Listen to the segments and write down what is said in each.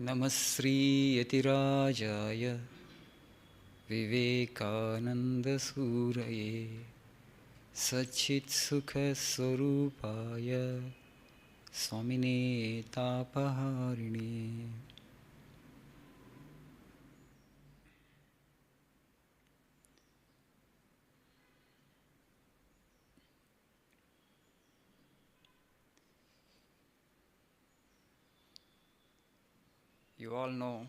नमस्श्री यतिराजाय विवेकानन्दसूरये सच्चित्सुखस्वरूपाय स्वामिने तापहारिणे. You all know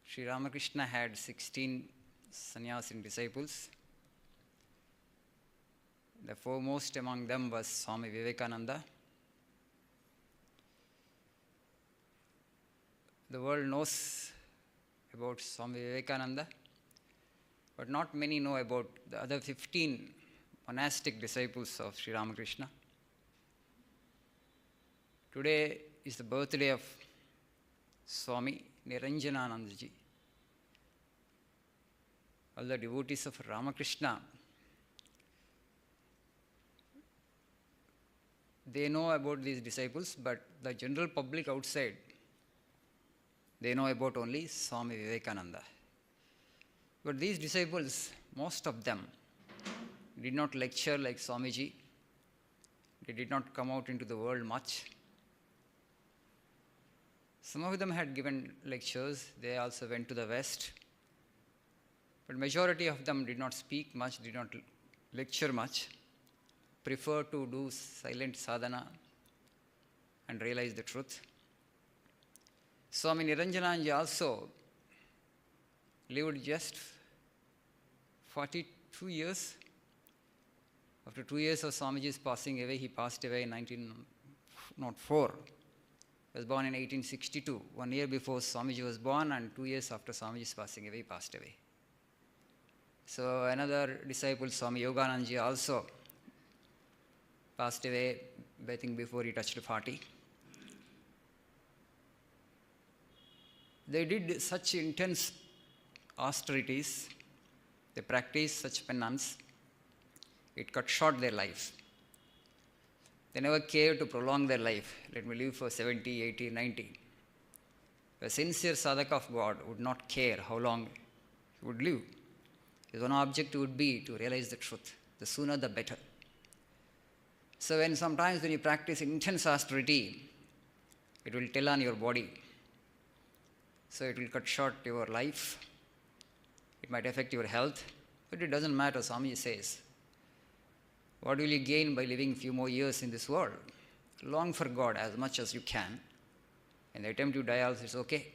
Sri Ramakrishna had 16 sannyasin disciples. The foremost among them was Swami Vivekananda. The world knows about Swami Vivekananda, but not many know about the other 15 monastic disciples of Sri Ramakrishna. Today is the birthday of Swami Niranjananandaji. All the devotees of Ramakrishna, they know about these disciples, but the general public outside, they know about only Swami Vivekananda. But these disciples, most of them, did not lecture like Swamiji. They did not come out into the world much. Some of them had given lectures. They also went to the West. But majority of them did not speak much, did not lecture much, preferred to do silent sadhana and realize the truth. Swami Niranjananji also lived just 42 years. After 2 years of Swamiji's passing away, he passed away in 1904. He was born in 1862, 1 year before Swamiji was born, and 2 years after Swamiji's passing away, he passed away. So another disciple, Swami Yoganandaji, also passed away, I think, before he touched 40. They did such intense austerities, they practiced such penance, it cut short their life. They never cared to prolong their life. Let me live for 70, 80, 90. A sincere sadhaka of God would not care how long he would live. His one objective would be to realize the truth. The sooner the better. So sometimes when you practice intense austerity, it will tell on your body. So it will cut short your life. It might affect your health, but it doesn't matter, Swamiji says. What will you gain by living a few more years in this world? Long for God as much as you can. And the attempt to die also is okay.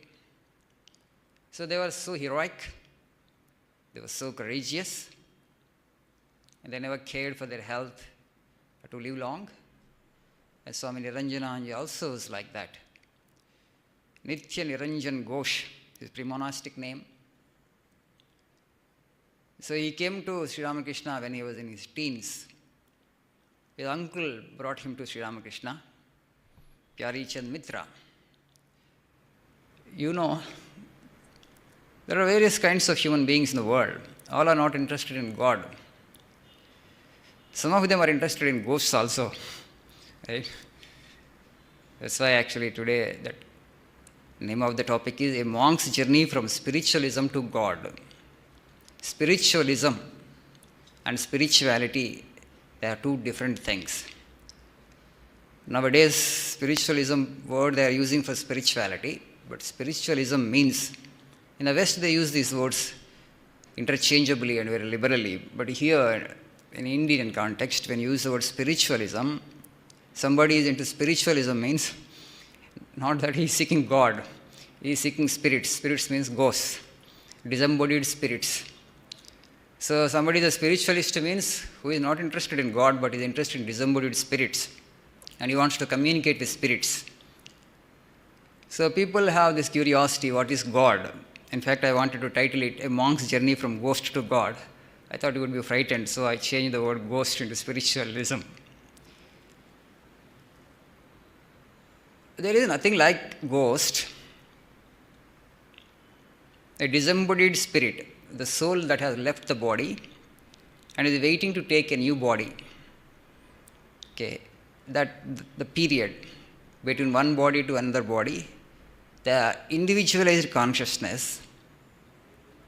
So they were so heroic. They were so courageous. And they never cared for their health or to live long. And Swami Niranjananji also was like that. Nitya Niranjan Ghosh, his pre-monastic name. So he came to Sri Ramakrishna when he was in his teens. His uncle brought him to Sri Ramakrishna, Pyari Chand Mitra. You know, there are various kinds of human beings in the world. All are not interested in God. Some of them are interested in ghosts also. Right? That's why actually today that name of the topic is A Monk's Journey from Spiritualism to God. Spiritualism and spirituality, they are two different things. Nowadays, spiritualism word they are using for spirituality, but spiritualism means, in the West they use these words interchangeably and very liberally, but here in Indian context, when you use the word spiritualism, somebody is into spiritualism means not that he is seeking God, he is seeking spirits. Spirits means ghosts, disembodied spirits. So somebody is a spiritualist means who is not interested in God but is interested in disembodied spirits, and he wants to communicate with spirits. So people have this curiosity, what is God? In fact, I wanted to title it A Monk's Journey from Ghost to God. I thought you would be frightened, so I changed the word ghost into spiritualism. There is nothing like ghost. A disembodied spirit, the soul that has left the body and is waiting to take a new body. Okay, that the period between one body to another body, the individualized consciousness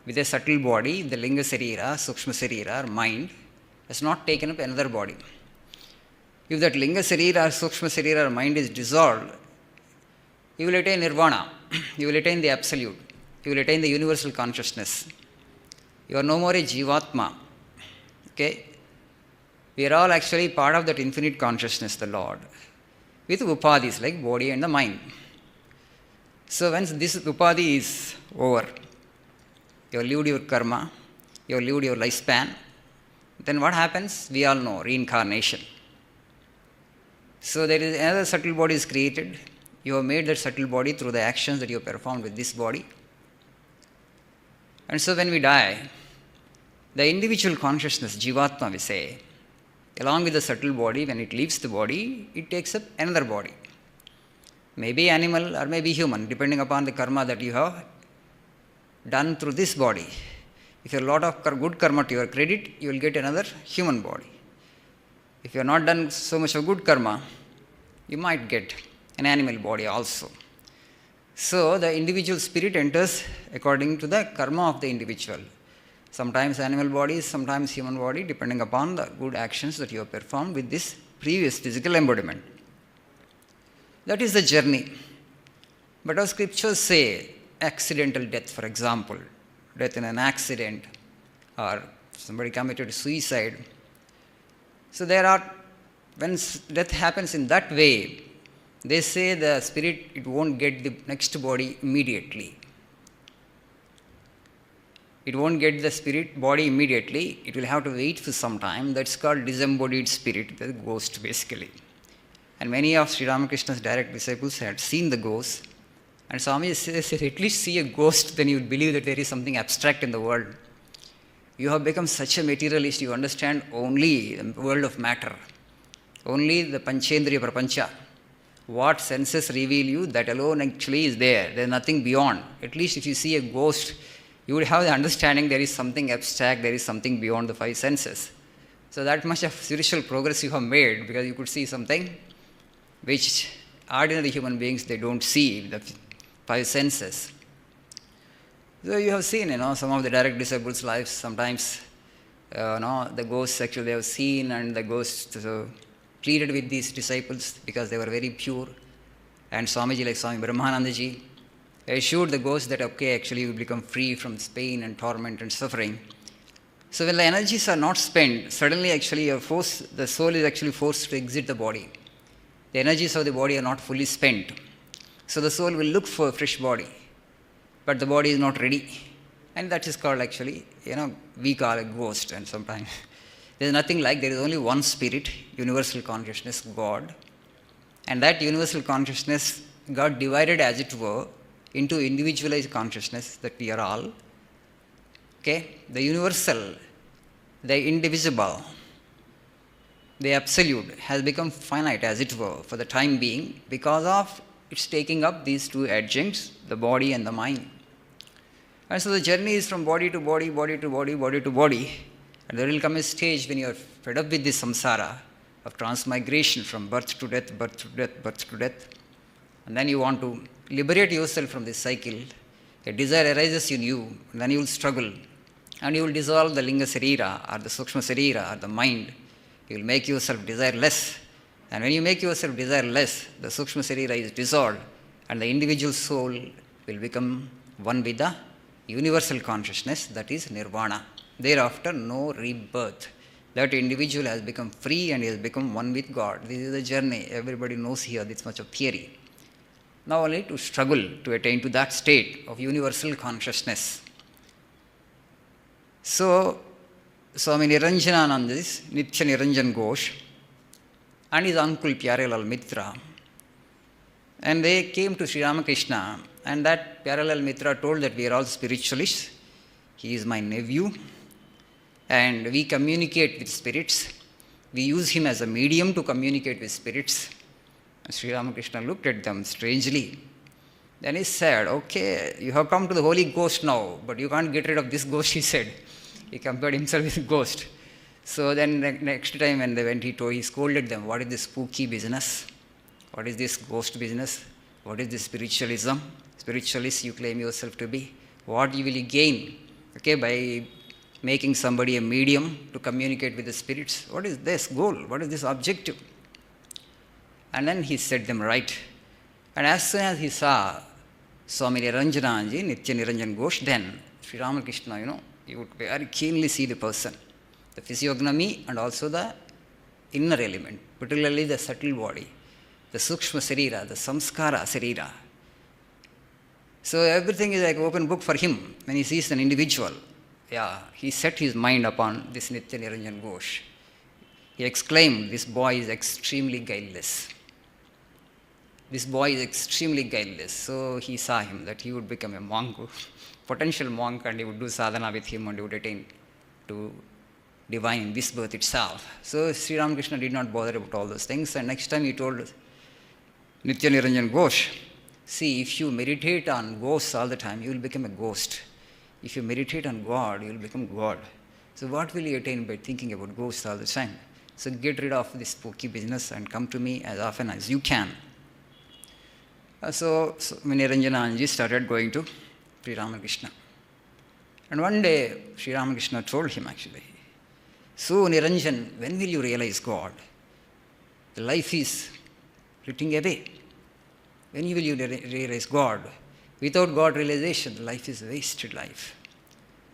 with a subtle body, the linga sarira, sukshma sarira, or mind, has not taken up another body. If that linga sarira, sukshma sarira, or mind is dissolved, you will attain nirvana, you will attain the absolute, you will attain the universal consciousness. You are no more a jivatma. Okay? We are all actually part of that infinite consciousness, the Lord, with upadhis like body and the mind. So once this upadhi is over, you have lived your karma, you have lived your lifespan, then what happens? We all know, reincarnation. So there is another subtle body is created. You have made that subtle body through the actions that you have performed with this body. And so when we die, the individual consciousness, jivatma we say, along with the subtle body, when it leaves the body, it takes up another body. Maybe animal or maybe human, depending upon the karma that you have done through this body. If you have a lot of good karma to your credit, you will get another human body. If you have not done so much of good karma, you might get an animal body also. So the individual spirit enters according to the karma of the individual. Sometimes animal body, sometimes human body, depending upon the good actions that you have performed with this previous physical embodiment. That is the journey. But our scriptures say accidental death, for example, death in an accident, or somebody committed suicide. So there are, when death happens in that way, they say the spirit, it won't get the next body immediately. It won't get the spirit body immediately. It will have to wait for some time. That's called disembodied spirit, the ghost basically. And many of Sri Ramakrishna's direct disciples had seen the ghost. And Swami says, at least see a ghost, then you will believe that there is something abstract in the world. You have become such a materialist, you understand only the world of matter, only the Panchendriya Prapancha. What senses reveal you, that alone actually is there. There is nothing beyond. At least if you see a ghost, you would have the understanding there is something abstract, there is something beyond the five senses. So that much of spiritual progress you have made, because you could see something which ordinary human beings, they don't see, the five senses. So you have seen, some of the direct disciples' lives, sometimes, the ghosts actually they have seen, and the ghosts pleaded with these disciples because they were very pure. And Swamiji, like Swami Brahmanandaji, assured the ghost that, okay, actually you will become free from this pain and torment and suffering. So when the energies are not spent, suddenly actually the soul is actually forced to exit the body. The energies of the body are not fully spent. So the soul will look for a fresh body, but the body is not ready. And that is called actually, we call a ghost. And sometimes there is nothing like, there is only one spirit, universal consciousness, God. And that universal consciousness got divided, as it were, into individualized consciousness that we are all. Okay? The universal, the indivisible, the absolute has become finite, as it were, for the time being, because of its taking up these two adjuncts, the body and the mind. And so the journey is from body to body, body to body, body to body. And there will come a stage when you are fed up with this samsara of transmigration from birth to death, birth to death, birth to death. And then you want to liberate yourself from this cycle. A desire arises in you, and then you will struggle. And you will dissolve the linga sarira, or the sukshma sarira, or the mind. You will make yourself desireless. And when you make yourself desireless, the sukshma sarira is dissolved, and the individual soul will become one with the universal consciousness, that is nirvana. Thereafter, no rebirth. That individual has become free and he has become one with God. This is the journey. Everybody knows here this much of theory. Now only to struggle to attain to that state of universal consciousness. So, Swami Niranjanananda, Nitya Niranjan Ghosh, and his uncle Pyarelal Mitra, and they came to Sri Ramakrishna, and that Pyarelal Mitra told that we are all spiritualists. He is my nephew, and we communicate with spirits. We use him as a medium to communicate with spirits. And Sri Ramakrishna looked at them strangely. Then he said, okay, you have come to the Holy Ghost now, but you can't get rid of this ghost, he said. He compared himself with a ghost. So then next time when they went, he scolded them, what is this spooky business? What is this ghost business? What is this spiritualism? Spiritualist you claim yourself to be. What will you gain, okay, by making somebody a medium to communicate with the spirits? What is this goal? What is this objective? And then he set them right. And as soon as he saw Swami Niranjananji, Nitya Niranjan Ghosh, then Sri Ramakrishna, he would very keenly see the person, the physiognomy and also the inner element, particularly the subtle body, the Sukshma Sarira, the Samskara Sarira. So everything is like open book for him when he sees an individual. Yeah, he set his mind upon this Nitya Niranjan Ghosh. He exclaimed, this boy is extremely guileless. This boy is extremely guileless. So he saw him, that he would become a monk, potential monk, and he would do sadhana with him and he would attain to divine in this birth itself. So Sri Ramakrishna did not bother about all those things, and next time he told Nitya Niranjan Ghosh, see, if you meditate on ghosts all the time, you will become a ghost. If you meditate on God, you will become God. So what will you attain by thinking about ghosts all the time? So get rid of this spooky business and come to me as often as you can. So Niranjananji started going to Sri Ramakrishna. And one day, Sri Ramakrishna told him actually, so Niranjan, when will you realize God? The life is flitting away. When will you realize God? Without God realization, the life is a wasted life.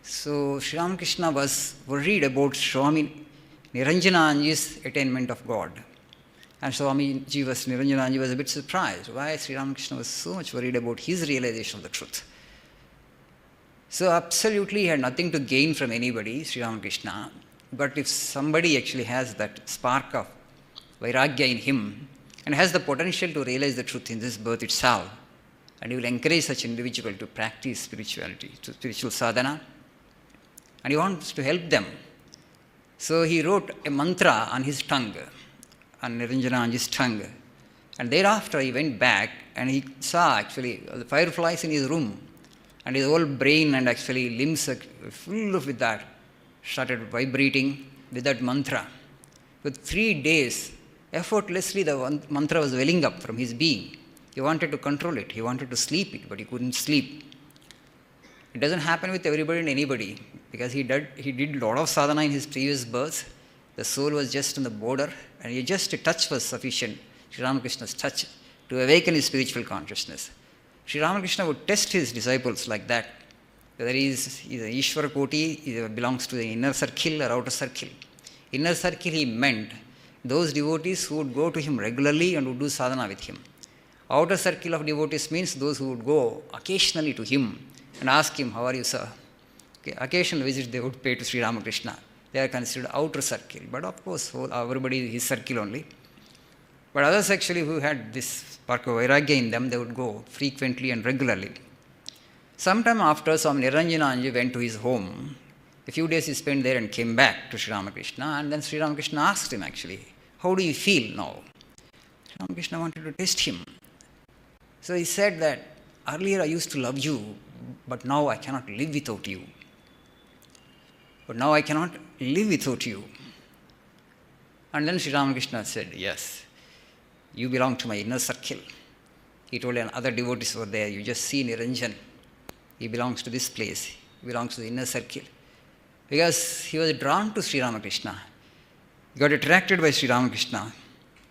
So Sri Ramakrishna was worried about Swami Niranjananji's attainment of God. And Niranjananji was a bit surprised why Sri Ramakrishna was so much worried about his realization of the truth. So absolutely he had nothing to gain from anybody, Sri Ramakrishna. But if somebody actually has that spark of vairagya in him and has the potential to realize the truth in this birth itself, and he will encourage such individual to practice spirituality, to spiritual sadhana, and he wants to help them. So he wrote a mantra on his tongue, on Niranjananji's tongue. And thereafter he went back and he saw actually the fireflies in his room, and his whole brain and actually limbs full of with that started vibrating with that mantra. For 3 days, effortlessly the mantra was welling up from his being. He wanted to control it, he wanted to sleep it, but he couldn't sleep. It doesn't happen with everybody and anybody, because he did a lot of sadhana in his previous births. The soul was just on the border, and just a touch was sufficient, Sri Ramakrishna's touch, to awaken his spiritual consciousness. Sri Ramakrishna would test his disciples like that, whether he is a Ishvara Koti, he belongs to the inner circle or outer circle. Inner circle he meant those devotees who would go to him regularly and would do sadhana with him. Outer circle of devotees means those who would go occasionally to him and ask him, how are you, sir? Okay, occasional visit they would pay to Sri Ramakrishna. They are considered outer circle. But of course, everybody is his circle only. But others actually who had this spark of vairagya in them, they would go frequently and regularly. Sometime after, Swami Niranjananji went to his home. A few days he spent there and came back to Sri Ramakrishna. And then Sri Ramakrishna asked him actually, how do you feel now? Sri Ramakrishna wanted to test him. So he said that, earlier I used to love you, but now I cannot live without you. But now I cannot live without you. And then Sri Ramakrishna said, yes, you belong to my inner circle. He told other devotees were there, you just see Niranjan. He belongs to this place. He belongs to the inner circle. Because he was drawn to Sri Ramakrishna. He got attracted by Sri Ramakrishna.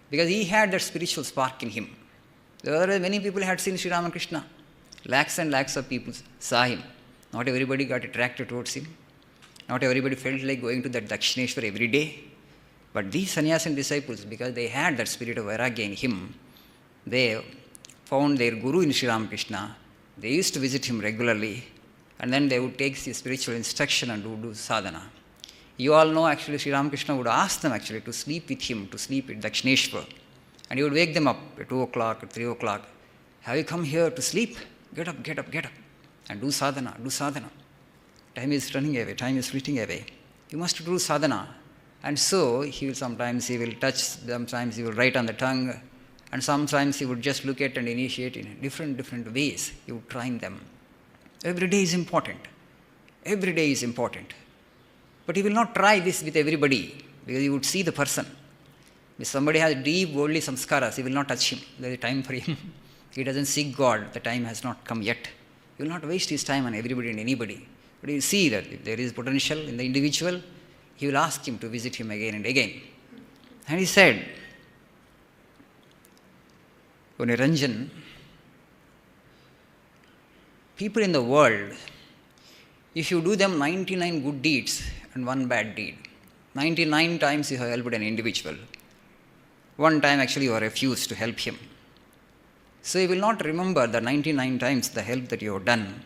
Because he had that spiritual spark in him. Otherwise, many people had seen Sri Ramakrishna. Lakhs and lakhs of people saw him. Not everybody got attracted towards him. Not everybody felt like going to that Dakshineshwar every day. But these sannyasin disciples, because they had that spirit of vairagya in him, they found their guru in Sri Ramakrishna. They used to visit him regularly, and then they would take the spiritual instruction and do sadhana. You all know actually Sri Ramakrishna would ask them actually to sleep with him, to sleep at Dakshineshwar. And he would wake them up at 2 o'clock, at 3 o'clock. Have you come here to sleep? Get up, get up, get up. And do sadhana, do sadhana. Time is running away, time is fleeting away. You must do sadhana. And so sometimes he will touch, sometimes he will write on the tongue, and sometimes he would just look at and initiate in different ways. He would train them. Every day is important. Every day is important. But he will not try this with everybody, because he would see the person. If somebody has deep worldly samskaras, he will not touch him. There is time for him. He doesn't seek God. The time has not come yet. He will not waste his time on everybody and anybody. But you see that if there is potential in the individual, he will ask him to visit him again and again. And he said, O Niranjan, people in the world, if you do them 99 good deeds and one bad deed, 99 times you have helped an individual, one time actually you have refused to help him. So you will not remember the 99 times the help that you have done.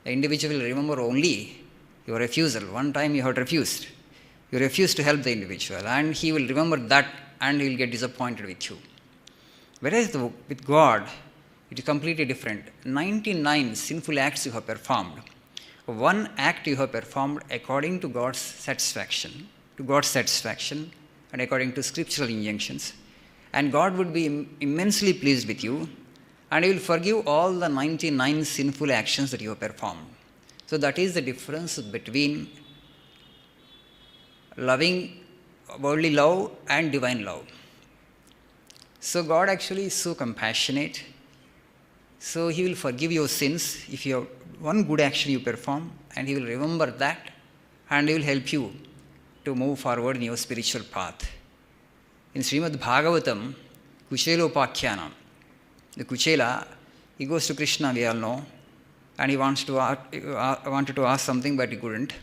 The individual will remember only your refusal. One time you have refused. You refused to help the individual, and he will remember that, and he will get disappointed with you. Whereas with God, it is completely different. 99 sinful acts you have performed. One act you have performed according to God's satisfaction, and according to scriptural injunctions. And God would be immensely pleased with you, and He will forgive all the 99 sinful actions that you have performed. So that is the difference between loving, worldly love and divine love. So God actually is so compassionate. So He will forgive your sins if you have one good action you perform, and He will remember that, and He will help you to move forward in your spiritual path. In Srimad Bhagavatam, Kuchelopakhyanam, the Kuchela, he goes to Krishna, we all know, and he wanted to ask something, but he couldn't.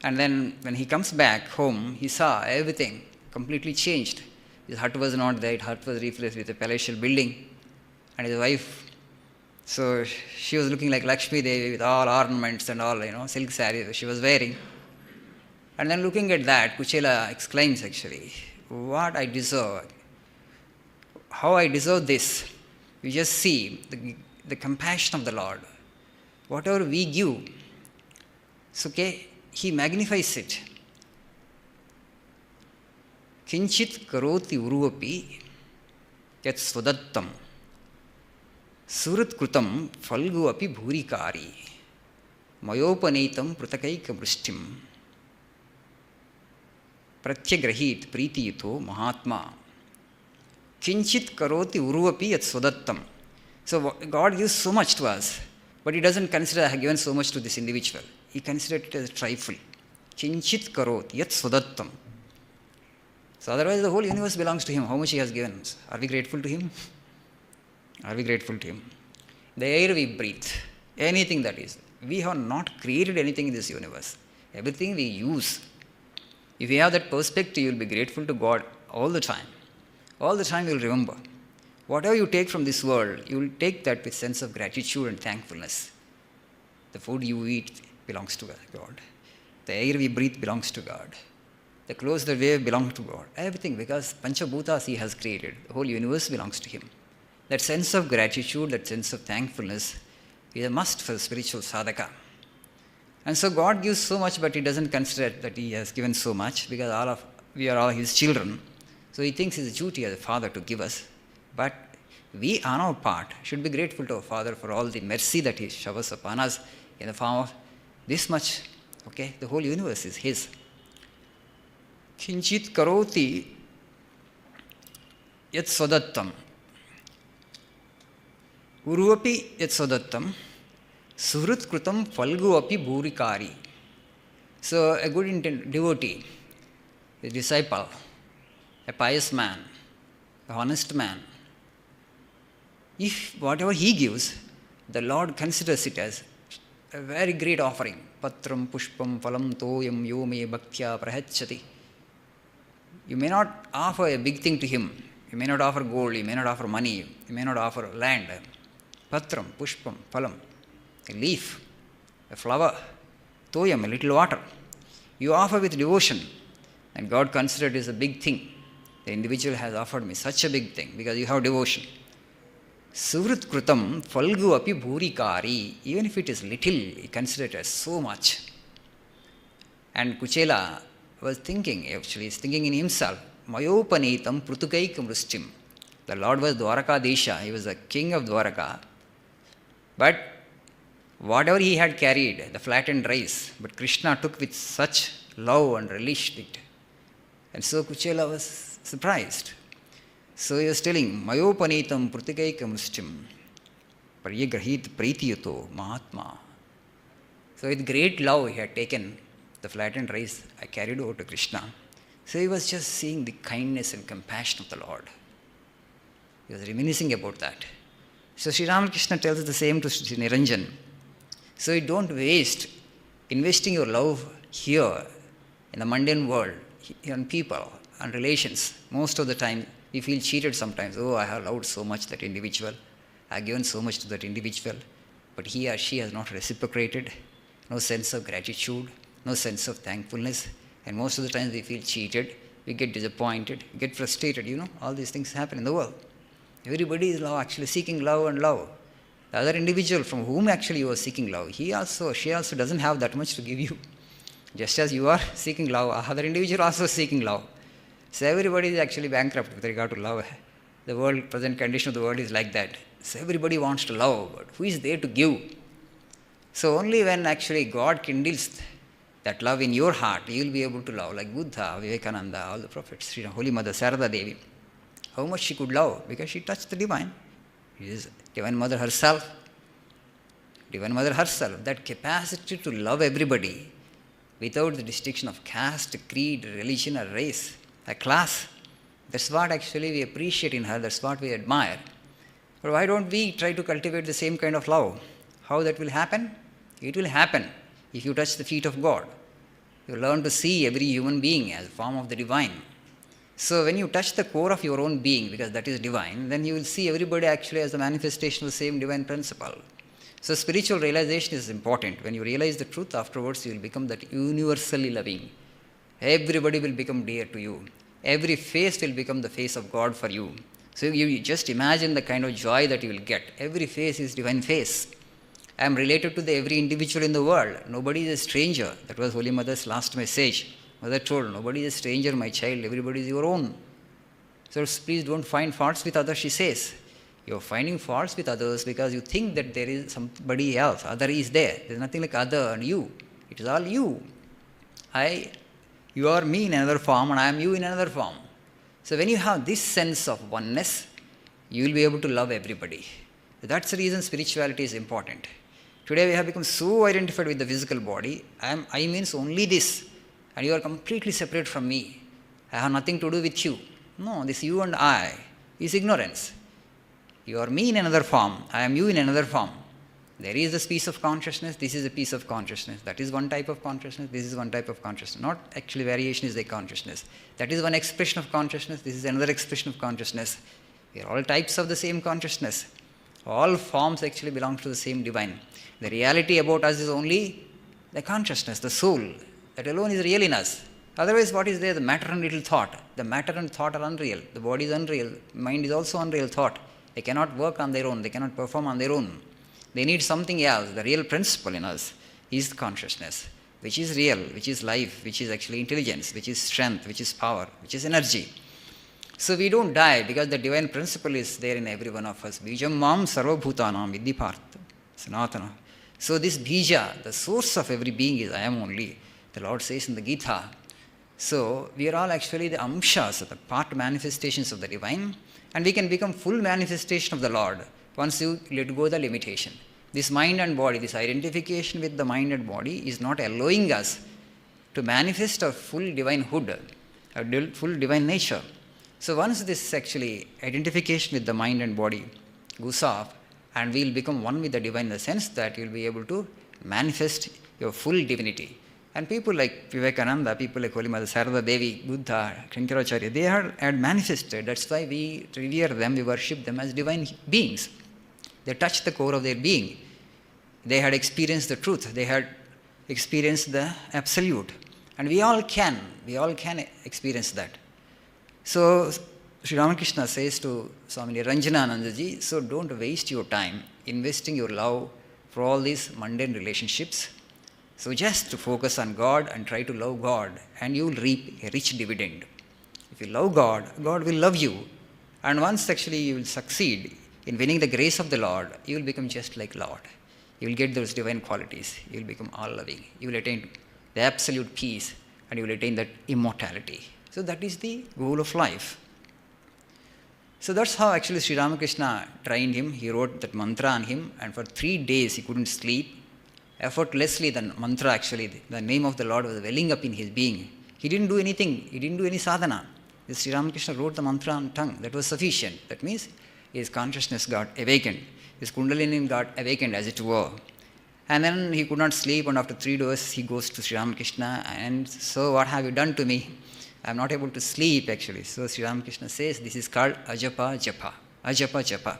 And then when he comes back home, he saw everything completely changed. His hut was not there, his hut was replaced with a palatial building. And his wife, so she was looking like Lakshmi Devi with all ornaments and all, silk sarees she was wearing. And then looking at that, Kuchela exclaims actually, what I deserve, how I deserve this. You just see the compassion of the Lord. Whatever we give, it's okay, He magnifies it. Kinchit karoti uruvapi yat swadattam surat krutam falgu api bhurikari mayopanaitam pratakaika vrishtim pratyagrahit pritiyito mahatma kinchit karoti uruvapi yat swadattam. So God gives so much to us, but He doesn't consider I have given so much to this individual. He considers it as a trifle. Kinchit karoti yat swadattam. So otherwise the whole universe belongs to Him. How much He has given us? Are we grateful to Him? Are we grateful to Him? The air we breathe, anything that is. We have not created anything in this universe. Everything we use. If you have that perspective, you will be grateful to God all the time. All the time you will remember. Whatever you take from this world, you will take that with sense of gratitude and thankfulness. The food you eat belongs to God. The air we breathe belongs to God. The clothes that we wear belong to God. Everything, because Panchabhutas He has created. The whole universe belongs to Him. That sense of gratitude, that sense of thankfulness is a must for the spiritual sadhaka. And so God gives so much, but He doesn't consider that He has given so much, because we are all His children. So He thinks it's a duty as a father to give us. But we, on our part, should be grateful to our Father for all the mercy that He showers upon us in the form of this much. Okay, the whole universe is His. Kinchit karoti yat swadattam. Uruvapi yat swadattam. Suhrit krutam falgu api bhurikari. So a good devotee, a disciple, a pious man, a honest man, if whatever he gives, the Lord considers it as a very great offering. Patram pushpam phalam toyam yo me bhaktya prahachati. You may not offer a big thing to Him. You may not offer gold, you may not offer money, you may not offer land. Patram, pushpam, phalam, a leaf, a flower, toyam, a little water. You offer with devotion, and God considers it as a big thing. The individual has offered me such a big thing because you have devotion. Suvrit krutam falgu api bhurikari. Even if it is little, he considers it as so much. And Kuchela was thinking, actually, he's thinking in himself, Mayopanitam Prutukaikam Rustim. The Lord was Dwarakadesha, He was the king of Dwaraka. But whatever he had carried, the flattened rice, but Krishna took with such love and relished it. And so Kuchela was surprised. So he was telling, Mayopanitam Prutikaikamuschim Paryagrahit Pritiyuto Mahatma. So with great love he had taken the flattened rice, I carried over to Krishna. So he was just seeing the kindness and compassion of the Lord. He was reminiscing about that. So Sri Ramakrishna tells the same to Sri Niranjan. So you don't waste investing your love here in the mundane world, on people, on relations. Most of the time we feel cheated sometimes. Oh, I have loved so much that individual. I have given so much to that individual. But he or she has not reciprocated. No sense of gratitude, no sense of thankfulness. And most of the times we feel cheated, we get disappointed, we get frustrated. All these things happen in the world. Everybody is actually seeking love and love. The other individual from whom actually you are seeking love, she also doesn't have that much to give you. Just as you are seeking love, other individual also seeking love. So everybody is actually bankrupt with regard to love. The world, present condition of the world is like that. So everybody wants to love, but who is there to give? So only when actually God kindles that love in your heart, you will be able to love, like Buddha, Vivekananda, all the prophets, Holy Mother Sarada Devi. How much she could love, because she touched the divine. She is Divine Mother herself. Divine Mother herself, that capacity to love everybody without the distinction of caste, creed, religion, or race, a class. That's what actually we appreciate in her, that's what we admire. But why don't we try to cultivate the same kind of love? How that will happen? It will happen if you touch the feet of God. You learn to see every human being as a form of the divine. So when you touch the core of your own being, because that is divine, then you will see everybody actually as a manifestation of the same divine principle. So spiritual realization is important. When you realize the truth, afterwards you will become that universally loving. Everybody will become dear to you. Every face will become the face of God for you. So you just imagine the kind of joy that you will get. Every face is divine face. I am related to every individual in the world. Nobody is a stranger. That was Holy Mother's last message. Mother told, nobody is a stranger, my child. Everybody is your own. So please don't find faults with others, she says. You are finding faults with others because you think that there is somebody else. Other is there. There is nothing like other and you. It is all you. You are me in another form and I am you in another form. So when you have this sense of oneness, you will be able to love everybody. That's the reason spirituality is important. Today we have become so identified with the physical body. I means only this. And you are completely separate from me. I have nothing to do with you. No, this you and I is ignorance. You are me in another form. I am you in another form. There is this piece of consciousness. This is a piece of consciousness. That is one type of consciousness. This is one type of consciousness. Not actually variation is a consciousness. That is one expression of consciousness. This is another expression of consciousness. We are all types of the same consciousness. All forms actually belong to the same divine. The reality about us is only the consciousness, the soul. That alone is real in us. Otherwise, what is there? The matter and little thought. The matter and thought are unreal. The body is unreal. Mind is also unreal thought. They cannot work on their own. They cannot perform on their own. They need something else. The real principle in us is consciousness, which is real, which is life, which is actually intelligence, which is strength, which is power, which is energy. So we don't die because the divine principle is there in every one of us. Bijam mam sarvabhutanam viddhipartha sanatana. So this bija, the source of every being is I am only. The Lord says in the Gita. So we are all actually the amshas, the part manifestations of the divine, and we can become full manifestation of the Lord once you let go the limitation. This mind and body, this identification with the mind and body is not allowing us to manifest a full divine hood, a full divine nature. So once this actually identification with the mind and body goes off, and we will become one with the divine in the sense that you will be able to manifest your full divinity. And people like Vivekananda, people like Holy Mother Sarada Devi, Buddha, Shankaracharya, they had manifested. That's why we revere them, we worship them as divine beings. They touched the core of their being. They had experienced the truth. They had experienced the absolute. And we all can experience that. So Sri Ramakrishna says to Swami Niranjananandaji, so don't waste your time investing your love for all these mundane relationships. So just to focus on God and try to love God, and you will reap a rich dividend. If you love God, God will love you. And once actually you will succeed in winning the grace of the Lord, you will become just like Lord. You will get those divine qualities. You will become all-loving. You will attain the absolute peace, and you will attain that immortality. So that is the goal of life. So that's how actually Sri Ramakrishna trained him. He wrote that mantra on him, and for 3 days he couldn't sleep. Effortlessly, the mantra actually, the name of the Lord was welling up in his being. He didn't do anything, he didn't do any sadhana. Sri Ramakrishna wrote the mantra on tongue. That was sufficient. That means his consciousness got awakened. His Kundalini got awakened, as it were. And then he could not sleep, and after 3 days he goes to Sri Ramakrishna, and so what have you done to me? I am not able to sleep actually. So Sri Ramakrishna says this is called ajapa japa. Ajapa japa.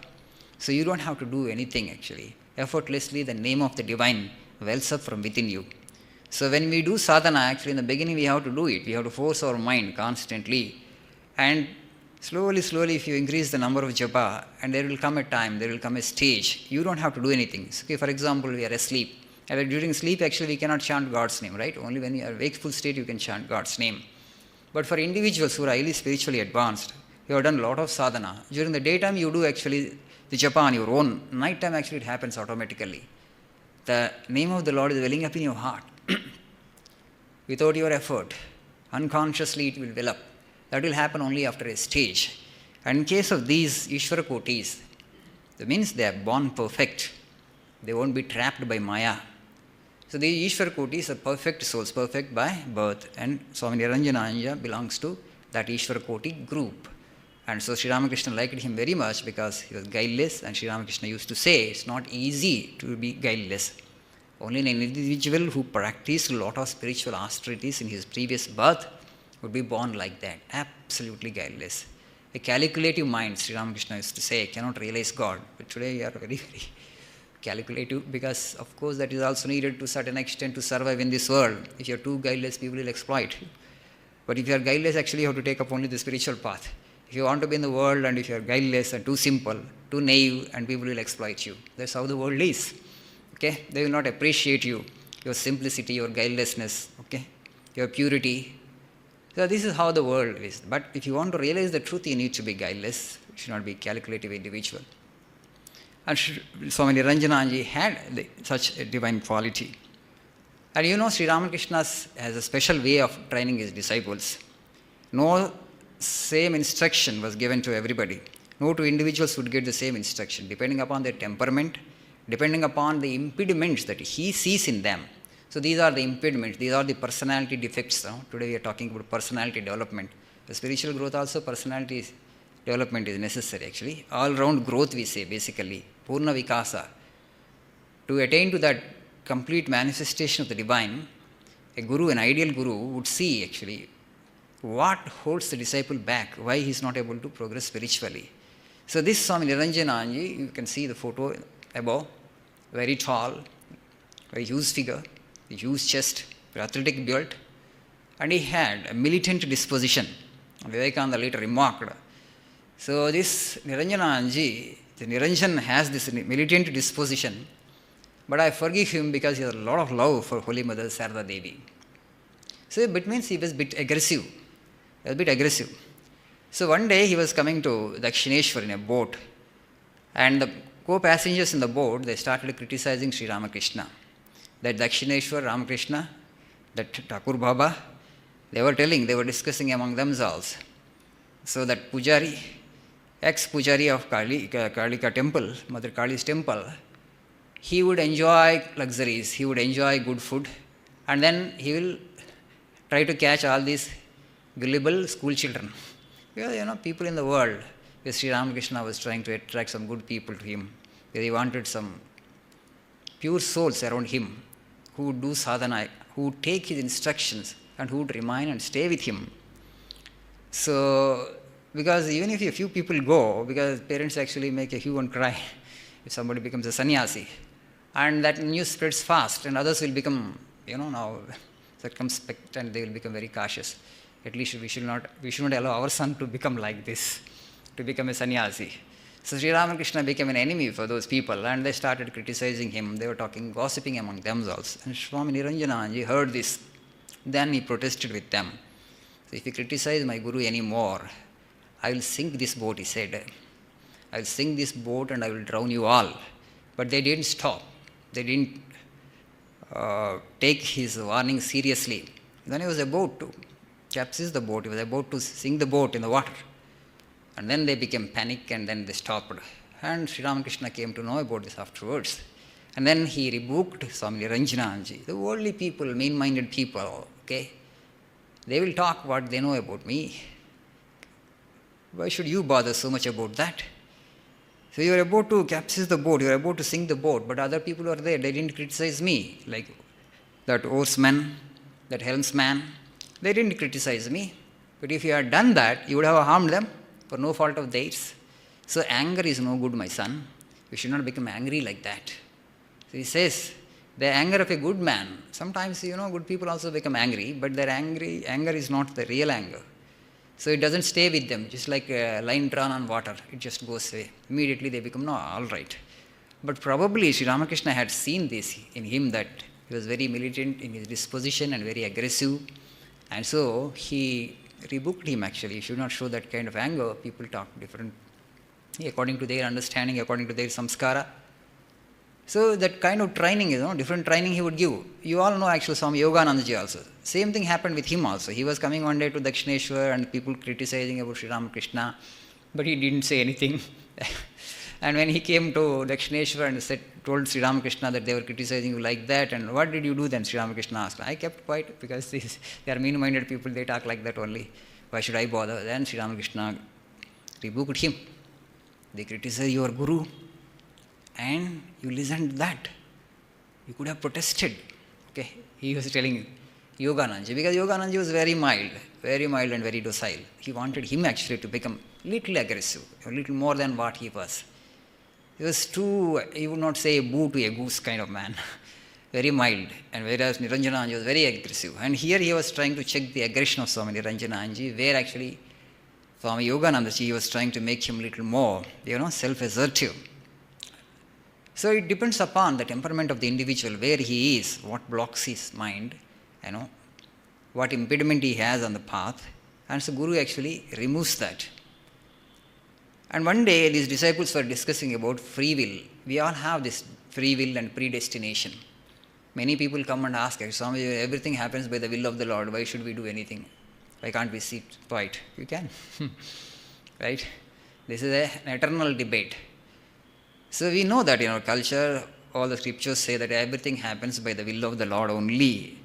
So you don't have to do anything actually. Effortlessly the name of the divine wells up from within you. So when we do sadhana, actually in the beginning we have to do it. We have to force our mind constantly. And slowly, if you increase the number of japa, and there will come a time, there will come a stage, you don't have to do anything. So, okay, for example, we are asleep. And during sleep, actually, we cannot chant God's name, right? Only when you are wakeful state, you can chant God's name. But for individuals who are highly spiritually advanced, you have done a lot of sadhana. During the daytime, you do actually the japa on your own. Nighttime, actually, it happens automatically. The name of the Lord is welling up in your heart. Without your effort, unconsciously it will well up. That will happen only after a stage. And in case of these Ishvara Kotis, that means they are born perfect. They won't be trapped by Maya. So the Ishvara Kotis are perfect souls, perfect by birth. And Swami Niranjanananda belongs to that Ishvara Koti group. And so Sri Ramakrishna liked him very much because he was guileless, and Sri Ramakrishna used to say it's not easy to be guileless. Only an individual who practiced a lot of spiritual austerities in his previous birth would be born like that, absolutely guileless. A calculative mind, Sri Ramakrishna used to say, cannot realize God. But today we are very, very calculative, because of course that is also needed to a certain extent to survive in this world. If you are too guileless, people will exploit you. But if you are guileless, actually you have to take up only the spiritual path. If you want to be in the world and if you are guileless and too simple, too naive, and people will exploit you. That's how the world is. Okay? They will not appreciate you, your simplicity, your guilelessness, okay? Your purity. So this is how the world is. But if you want to realize the truth, you need to be guileless. You should not be a calculative individual. And Swami Niranjananji had such a divine quality. And you know, Sri Ramakrishna has a special way of training his disciples. No same instruction was given to everybody. No two individuals would get the same instruction, depending upon their temperament, depending upon the impediments that he sees in them. So these are the impediments, these are the personality defects. Today we are talking about personality development. The spiritual growth also, personality development is necessary actually. All-round growth we say basically, Purna Vikasa. To attain to that complete manifestation of the divine, a guru, an ideal guru would see actually what holds the disciple back, why he is not able to progress spiritually. So this Swami Niranjananji, you can see the photo above, very tall, very huge figure, a huge chest, athletic build, and he had a militant disposition. Vivekananda later remarked. So this Niranjananji, the Niranjan has this militant disposition, but I forgive him because he has a lot of love for Holy Mother Sarada Devi. So it means he was a bit aggressive. So one day he was coming to Dakshineshwar in a boat, and the co-passengers in the boat, they started criticizing Sri Ramakrishna. That Dakshineshwar, Ramakrishna, that Thakur Baba, they were discussing among themselves. So that Pujari, ex-Pujari of Kalika temple, Mother Kali's temple, he would enjoy luxuries, he would enjoy good food, and then he will try to catch all these gullible school children. Because, people in the world, Sri Ramakrishna was trying to attract some good people to him. He wanted some pure souls around him who would do sadhana, who would take his instructions and who would remain and stay with him. So, because even if a few people go, because parents actually make a hue and cry if somebody becomes a sannyasi, and that news spreads fast, and others will become, now circumspect, and they will become very cautious. At least we should not allow our son to become like this, to become a sannyasi. So Sri Ramakrishna became an enemy for those people, and they started criticizing him. They were gossiping among themselves. And Swami Niranjananji heard this. Then he protested with them. So if you criticize my guru anymore, I will sink this boat, he said. I will sink this boat and I will drown you all. But they didn't stop. They didn't take his warning seriously. Then he was about to capsized the boat. He was about to sink the boat in the water. And then they became panic and then they stopped. And Sri Ramakrishna came to know about this afterwards. And then he rebuked Swami Niranjananji. The worldly people, mean-minded people, okay, they will talk what they know about me. Why should you bother so much about that? So you are about to capsize the boat, you are about to sink the boat, but other people are there, they didn't criticize me. Like that oarsman, that helmsman, they didn't criticize me. But if you had done that, you would have harmed them for no fault of theirs. So anger is no good, my son. You should not become angry like that. So he says, the anger of a good man, sometimes, good people also become angry, but their anger is not the real anger. So it doesn't stay with them, just like a line drawn on water, it just goes away. Immediately they become, no, all right. But probably Sri Ramakrishna had seen this in him, that he was very militant in his disposition and very aggressive. And so he rebuked him actually. You should not show that kind of anger. People talk different, according to their understanding, according to their samskara. So that kind of training, different training he would give. You all know actually Swami Yoganandaji also. Same thing happened with him also. He was coming one day to Dakshineshwar and people criticizing about Sri Ramakrishna, but he didn't say anything. And when he came to Dakshineshwar and told Sri Ramakrishna that they were criticizing you like that, and what did you do then? Sri Ramakrishna asked. I kept quiet because they are mean-minded people, they talk like that only. Why should I bother? Then Sri Ramakrishna rebuked him. They criticize your guru, and you listened to that. You could have protested. Okay, he was telling Yoganandaji, because Yoganandaji was very mild and very docile. He wanted him actually to become little aggressive, a little more than what he was. He was too, he would not say a boo to a goose kind of man, very mild, and whereas Niranjananji was very aggressive. And here he was trying to check the aggression of Swami Niranjananji, where actually Swami Yoganandaji was trying to make him a little more, self-assertive. So it depends upon the temperament of the individual, where he is, what blocks his mind, what impediment he has on the path. And so Guru actually removes that. And one day these disciples were discussing about free will. We all have this free will and predestination. Many people come and ask, Swami, everything happens by the will of the Lord. Why should we do anything? Why can't we sit quiet? You can. Right? This is an eternal debate. So we know that in our culture, all the scriptures say that everything happens by the will of the Lord only.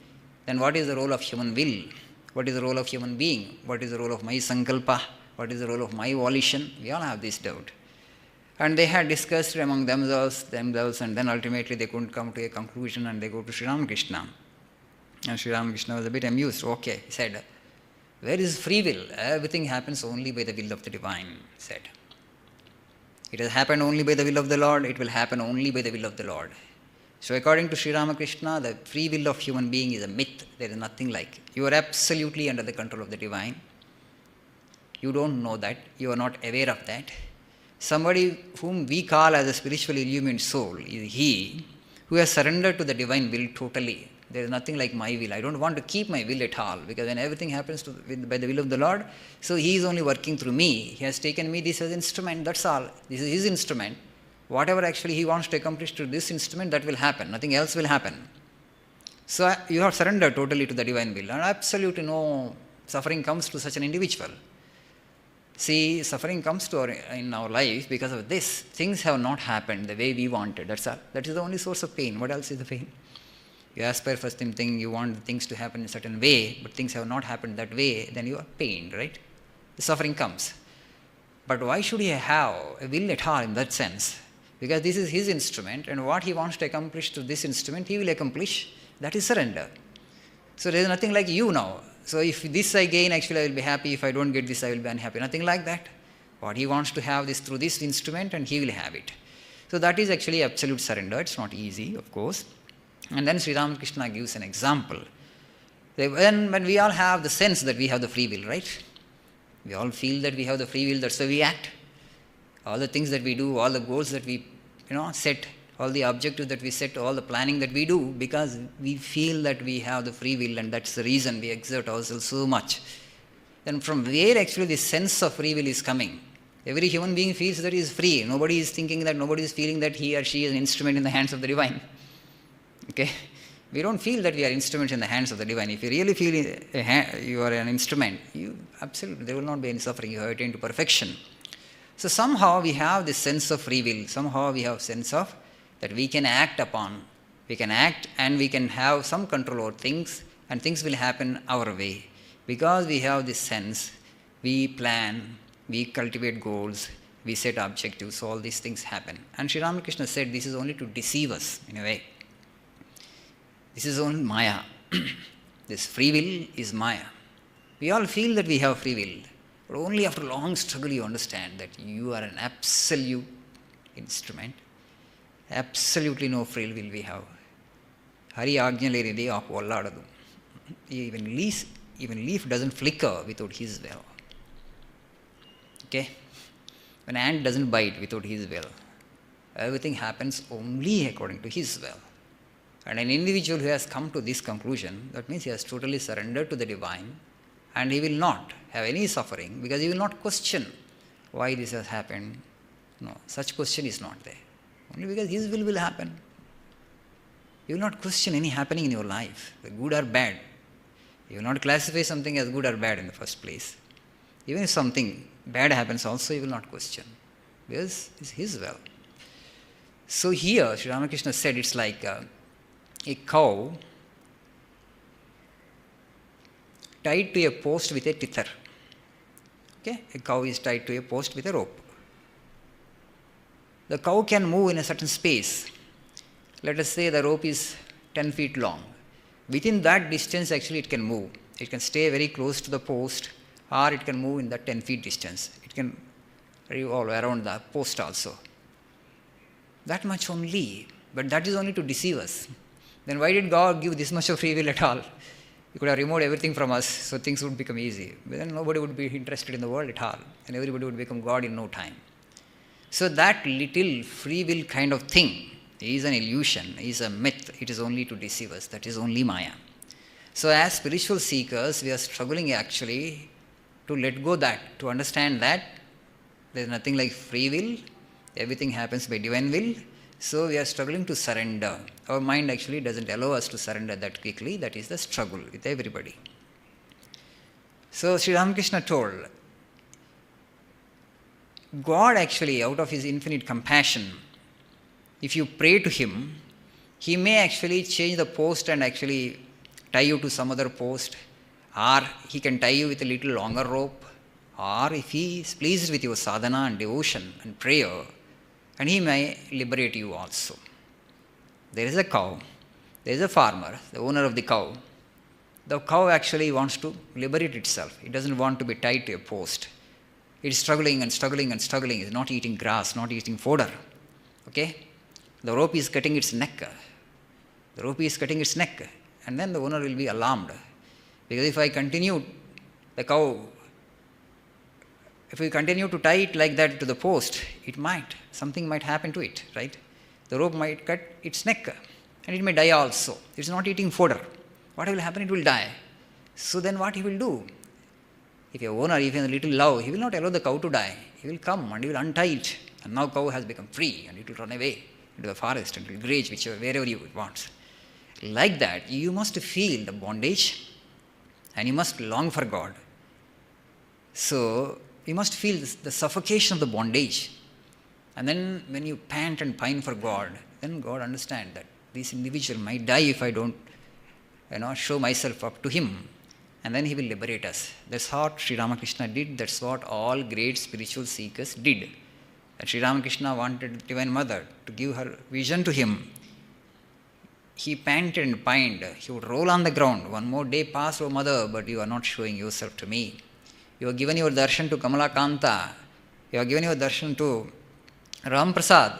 Then what is the role of human will? What is the role of human being? What is the role of my sankalpa? What is the role of my volition? We all have this doubt. And they had discussed among themselves, and then ultimately they couldn't come to a conclusion and they go to Sri Ramakrishna. And Sri Ramakrishna was a bit amused. Okay, he said, where is free will? Everything happens only by the will of the divine, he said. It has happened only by the will of the Lord, it will happen only by the will of the Lord. So according to Sri Ramakrishna, the free will of human being is a myth. There is nothing like. You are absolutely under the control of the divine. You don't know that. You are not aware of that. Somebody whom we call as a spiritually illumined soul is he who has surrendered to the divine will totally. There is nothing like my will. I don't want to keep my will at all, because when everything happens by the will of the Lord, so he is only working through me. He has taken me this as instrument, that's all. This is his instrument. Whatever actually he wants to accomplish through this instrument, that will happen. Nothing else will happen. So you have surrendered totally to the divine will, and absolutely no suffering comes to such an individual. See, suffering comes to in our life because of this. Things have not happened the way we wanted. That's all. That is the only source of pain. What else is the pain? You aspire for something, you want things to happen in a certain way, but things have not happened that way, then you are pained, right? The suffering comes. But why should he have a will at all in that sense? Because this is his instrument, and what he wants to accomplish through this instrument, he will accomplish. That is surrender. So there is nothing like you now. So if this I gain, actually I will be happy. If I don't get this, I will be unhappy. Nothing like that. What he wants to have this through this instrument, and he will have it. So that is actually absolute surrender. It's not easy, of course. And then Sri Ramakrishna gives an example. When we all have the sense that we have the free will, right? We all feel that we have the free will, that's why we act. All the things that we do, all the goals that we set, all the objectives that we set, all the planning that we do, because we feel that we have the free will, and that's the reason we exert ourselves so much. Then from where actually this sense of free will is coming? Every human being feels that he is free. Nobody is thinking that, nobody is feeling that he or she is an instrument in the hands of the divine. Okay? We don't feel that we are instruments in the hands of the divine. If you really feel you are an instrument, absolutely, there will not be any suffering. You have attained to perfection. So somehow we have this sense of free will. Somehow we have sense of that we can act upon. We can act and we can have some control over things, and things will happen our way. Because we have this sense, we plan, we cultivate goals, we set objectives, so all these things happen. And Sri Ramakrishna said this is only to deceive us in a way. This is only Maya. This free will is Maya. We all feel that we have free will, but only after long struggle you understand that you are an absolute instrument. Absolutely no free will we have. Hari Ajnaleride of Valladadu. Even leaf doesn't flicker without his will. Okay? When an ant doesn't bite without his will. Everything happens only according to his will. And an individual who has come to this conclusion, that means he has totally surrendered to the divine, and he will not have any suffering because he will not question why this has happened. No, such question is not there. Only because his will happen. You will not question any happening in your life, good or bad. You will not classify something as good or bad in the first place. Even if something bad happens also, you will not question because it's his will. So here, Sri Ramakrishna said it's like a cow tied to a post with a tether. Okay? A cow is tied to a post with a rope. The cow can move in a certain space. Let us say the rope is 10 feet long. Within that distance, actually, it can move. It can stay very close to the post, or it can move in that 10 feet distance. It can revolve around the post also. That much only. But that is only to deceive us. Then why did God give this much of free will at all? He could have removed everything from us, so things would become easy. But then nobody would be interested in the world at all, and everybody would become God in no time. So that little free will kind of thing is an illusion, is a myth. It is only to deceive us. That is only Maya. So as spiritual seekers, we are struggling actually to let go that, to understand that there is nothing like free will. Everything happens by divine will. So we are struggling to surrender. Our mind actually doesn't allow us to surrender that quickly. That is the struggle with everybody. So Sri Ramakrishna told, God actually, out of his infinite compassion, if you pray to him, he may actually change the post and actually tie you to some other post, or he can tie you with a little longer rope, or if he is pleased with your sadhana and devotion and prayer, and he may liberate you also. There is a cow, there is a farmer, the owner of the cow. The cow actually wants to liberate itself. It doesn't want to be tied to a post. It is struggling and struggling and struggling. It is not eating grass, not eating fodder. Okay? The rope is cutting its neck. The rope is cutting its neck. And then the owner will be alarmed. Because if I continue the cow, if we continue to tie it like that to the post, something might happen to it, right? The rope might cut its neck, and it may die also. It's not eating fodder. What will happen? It will die. So then what he will do? If your owner, if he has a little love, he will not allow the cow to die. He will come and he will untie it. And now cow has become free, and it will run away into the forest and it will graze wherever you want. Like that, you must feel the bondage, and you must long for God. So you must feel the suffocation of the bondage. And then when you pant and pine for God, then God understands that this individual might die if I don't show myself up to him. And then he will liberate us. That's what Sri Ramakrishna did. That's what all great spiritual seekers did. And Sri Ramakrishna wanted Divine Mother to give her vision to him. He panted and pined. He would roll on the ground. One more day passed, O Mother, but you are not showing yourself to me. You have given your darshan to Kamala Kanta. You have given your darshan to Ram Prasad.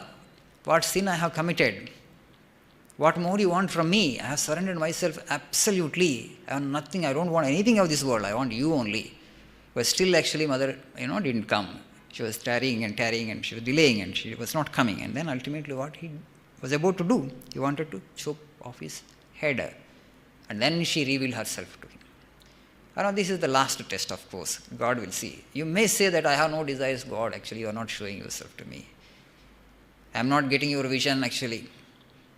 What sin I have committed? What more you want from me? I have surrendered myself absolutely. I have nothing. I don't want anything of this world. I want you only. But still, actually, Mother, didn't come. She was tarrying and she was delaying and she was not coming. And then ultimately, what he was about to do, he wanted to chop off his head. And then she revealed herself to him. This is the last test, of course. God will see. You may say that I have no desires, God. Actually, you are not showing yourself to me. I am not getting your vision, actually.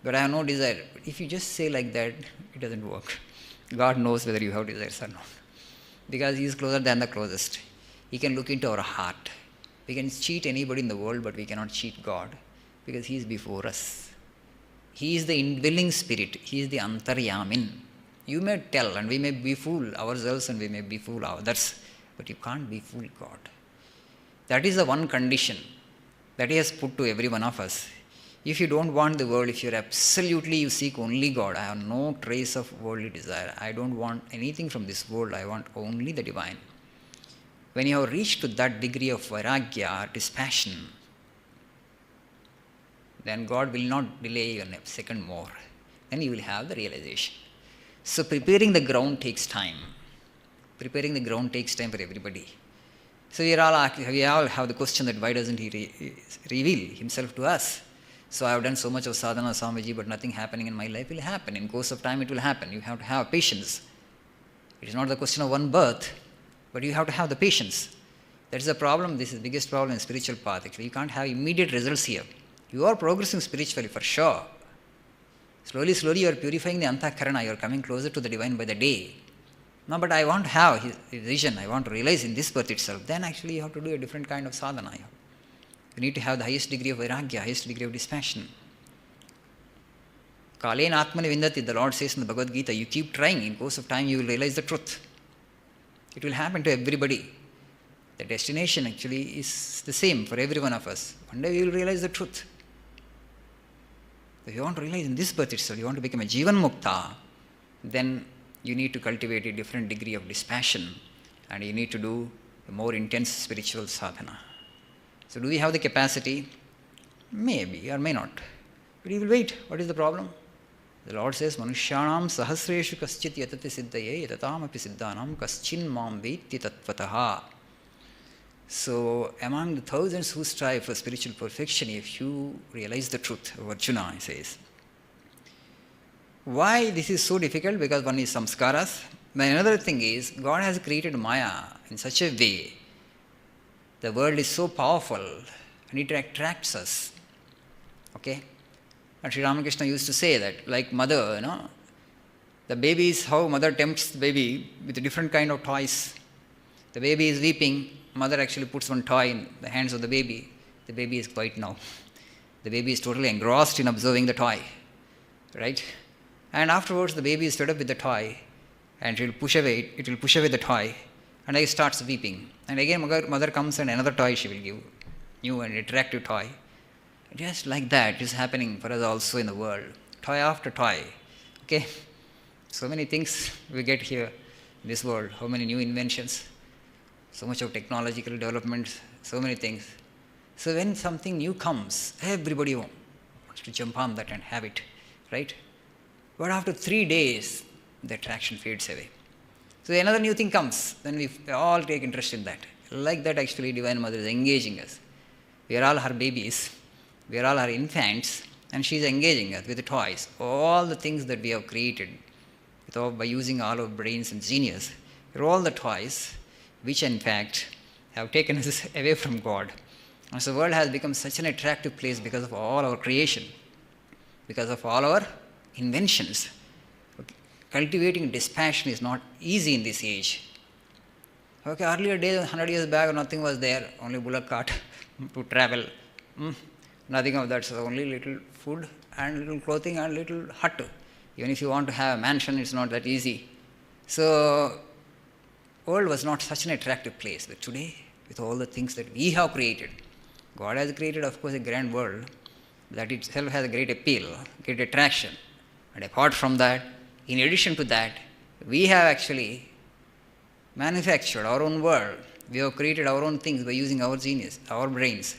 but I have no desire. If you just say like that, it doesn't work. God knows whether you have desires or not. Because He is closer than the closest. He can look into our heart. We can cheat anybody in the world, but we cannot cheat God because He is before us. He is the indwelling spirit. He is the Antaryamin. You may tell and we may befool ourselves and we may befool others, but you can't befool God. That is the one condition that He has put to every one of us. If you don't want the world, if you seek only God, I have no trace of worldly desire. I don't want anything from this world. I want only the divine. When you have reached to that degree of vairagya, dispassion, then God will not delay you a second more. Then you will have the realization. So preparing the ground takes time. Preparing the ground takes time for everybody. So we all have the question that why doesn't He reveal Himself to us? So I have done so much of sadhana, Swamiji, but nothing happening in my life will happen. In course of time it will happen. You have to have patience. It is not the question of one birth, but you have to have the patience. That is the problem. This is the biggest problem in spiritual path. Actually, you can't have immediate results here. You are progressing spiritually for sure. Slowly you are purifying the antakarana. You are coming closer to the divine by the day. No, but I want to have His vision. I want to realize in this birth itself. Then actually you have to do a different kind of sadhana. You need to have the highest degree of vairagya, highest degree of dispassion. Kalena atmani vindati, the Lord says in the Bhagavad Gita, you keep trying. In course of time you will realize the truth. It will happen to everybody. The destination actually is the same for every one of us. One day we will realize the truth. If you want to realize in this birth itself, you want to become a Jivan Mukta, then you need to cultivate a different degree of dispassion and you need to do a more intense spiritual sadhana. So do we have the capacity? Maybe or may not. But you will wait. What is the problem? The Lord says, Manushyanam sahasreshu kaschit yatati siddhaye yatataamapi siddhanam kaschin mam veti tatvataha. So among the thousands who strive for spiritual perfection, if you realize the truth of Arjuna, he says. Why this is so difficult? Because one is samskaras. But another thing is, God has created Maya in such a way. The world is so powerful and it attracts us. Okay? And Sri Ramakrishna used to say that, like mother, the baby is how mother tempts the baby with a different kind of toys. The baby is weeping, mother actually puts one toy in the hands of the baby. The baby is quiet now. The baby is totally engrossed in observing the toy. Right? And afterwards the baby is fed up with the toy and it will push away the toy and it starts weeping. And again mother comes and another toy she will give, new and attractive toy. Just like that is happening for us also in the world. Toy after toy. Okay? So many things we get here in this world. How many new inventions. So much of technological developments. So many things. So when something new comes, everybody wants to jump on that and have it. Right? But after 3 days, the attraction fades away. So another new thing comes. Then we all take interest in that. Like that actually Divine Mother is engaging us. We are all her babies. We are all her infants, and she is engaging us with the toys. All the things that we have created by using all our brains and genius are all the toys which in fact have taken us away from God. And so the world has become such an attractive place because of all our creation, because of all our inventions. Okay. Cultivating dispassion is not easy in this age. Okay, earlier days, 100 years back, nothing was there, only bullock cart to travel. Nothing of that, so only little food and little clothing and little hut. Even if you want to have a mansion, it's not that easy. So, world was not such an attractive place. But today, with all the things that we have created, God has created, of course, a grand world that itself has a great appeal, great attraction. And apart from that, in addition to that, we have actually manufactured our own world. We have created our own things by using our genius, our brains.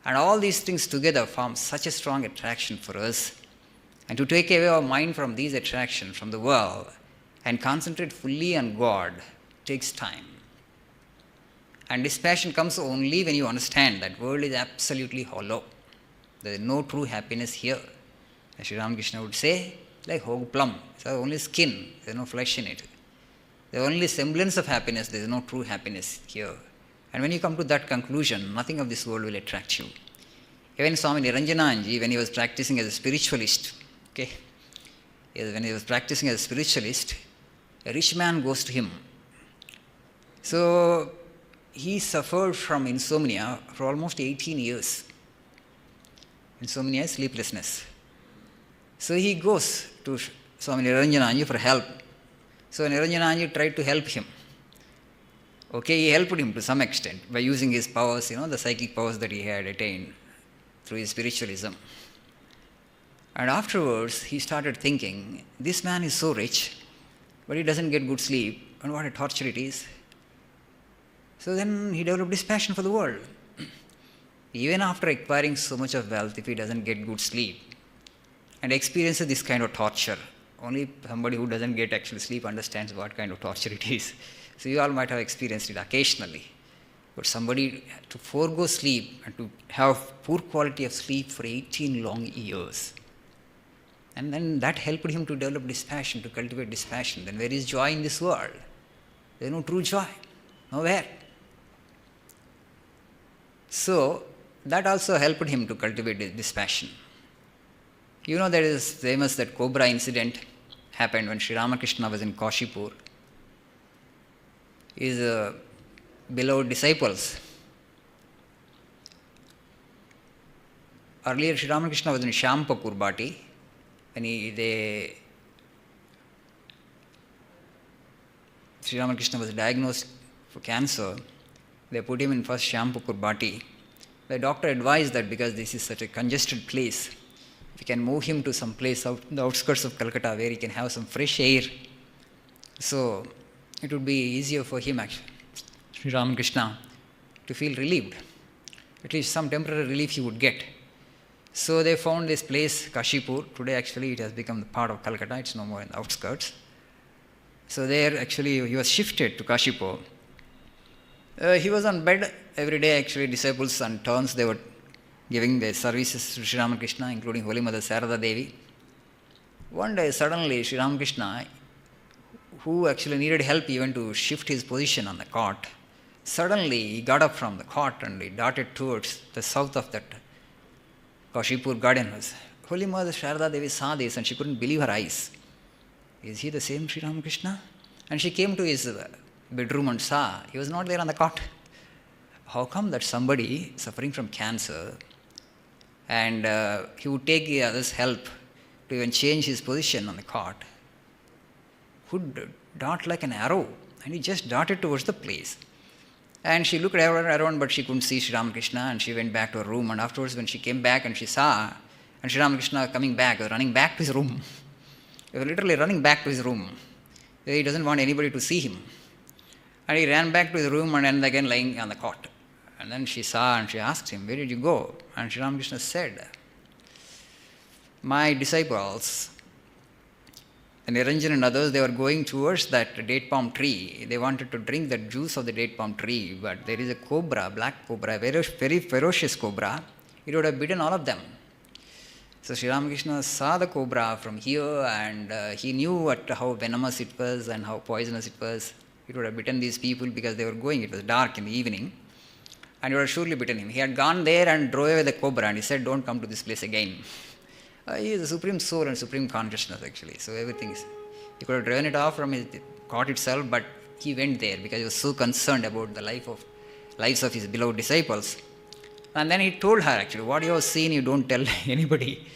And all these things together form such a strong attraction for us. And to take away our mind from these attractions, from the world, and concentrate fully on God takes time. And dispassion comes only when you understand that world is absolutely hollow. There is no true happiness here. As Sri Ramakrishna would say, like hog plum. It's only skin, there is no flesh in it. There is only semblance of happiness, there is no true happiness here. And when you come to that conclusion, nothing of this world will attract you. Even Swami Niranjananji, when he was practicing as a spiritualist, Okay. When he was practicing as a spiritualist, a rich man goes to him. So he suffered from insomnia for almost 18 years. Insomnia is sleeplessness. So he goes to Swami Niranjananji for help. So Niranjananji tried to help him. Okay, he helped him to some extent by using his powers, the psychic powers that he had attained through his spiritualism. And afterwards, he started thinking, this man is so rich, but he doesn't get good sleep, and what a torture it is. So then he developed this passion for the world. Even after acquiring so much of wealth, if he doesn't get good sleep and experiences this kind of torture, only somebody who doesn't get actual sleep understands what kind of torture it is. So you all might have experienced it occasionally. But somebody to forego sleep and to have poor quality of sleep for 18 long years. And then that helped him to develop this passion, to cultivate this passion. Then where is joy in this world? There is no true joy. Nowhere. So that also helped him to cultivate this passion. There is famous that cobra incident happened when Sri Ramakrishna was in Kashipur. His beloved disciples. Earlier Sri Ramakrishna was in Shampakur Bhati. When Sri Ramakrishna was diagnosed for cancer, they put him in first Shampakur Bhati. The doctor advised that because this is such a congested place, we can move him to some place out in the outskirts of Calcutta where he can have some fresh air. So it would be easier for him, actually, Sri Ramakrishna, to feel relieved. At least some temporary relief he would get. So they found this place, Kashipur. Today actually it has become the part of Calcutta. It's no more in the outskirts. So there actually he was shifted to Kashipur. He was on bed every day. Actually disciples on turns, they were giving their services to Sri Ramakrishna, including Holy Mother Sarada Devi. One day suddenly Sri Ramakrishna, who actually needed help even to shift his position on the cot, suddenly he got up from the cot and he darted towards the south of that Kashipur garden. Holy Mother Sarada Devi saw this and she couldn't believe her eyes. Is he the same Sri Ramakrishna? And she came to his bedroom and saw he was not there on the cot. How come that somebody suffering from cancer and he would take the other's help to even change his position on the cot, would dart like an arrow, and he just darted towards the place. And she looked around, but she couldn't see Sri Ramakrishna, and she went back to her room. And afterwards, when she came back and she saw, and Sri Ramakrishna coming back, running back to his room. He was literally running back to his room. He doesn't want anybody to see him. And he ran back to his room and then again lying on the cot. And then she saw and she asked him, "Where did you go?" And Sri Ramakrishna said, "My disciples, Niranjan and others, they were going towards that date palm tree. They wanted to drink the juice of the date palm tree, but there is a cobra, black cobra, very ferocious cobra. It would have bitten all of them." So Sri Ramakrishna saw the cobra from here and he knew how venomous it was and how poisonous it was. It would have bitten these people because they were going. It was dark in the evening. And it would have surely bitten him. He had gone there and drove away the cobra and he said, "Don't come to this place again." He is the supreme soul and supreme consciousness actually. So everything is, he could have driven it off from his cot itself, but he went there because he was so concerned about the lives of his beloved disciples. And then he told her actually, "What you have seen, you don't tell anybody."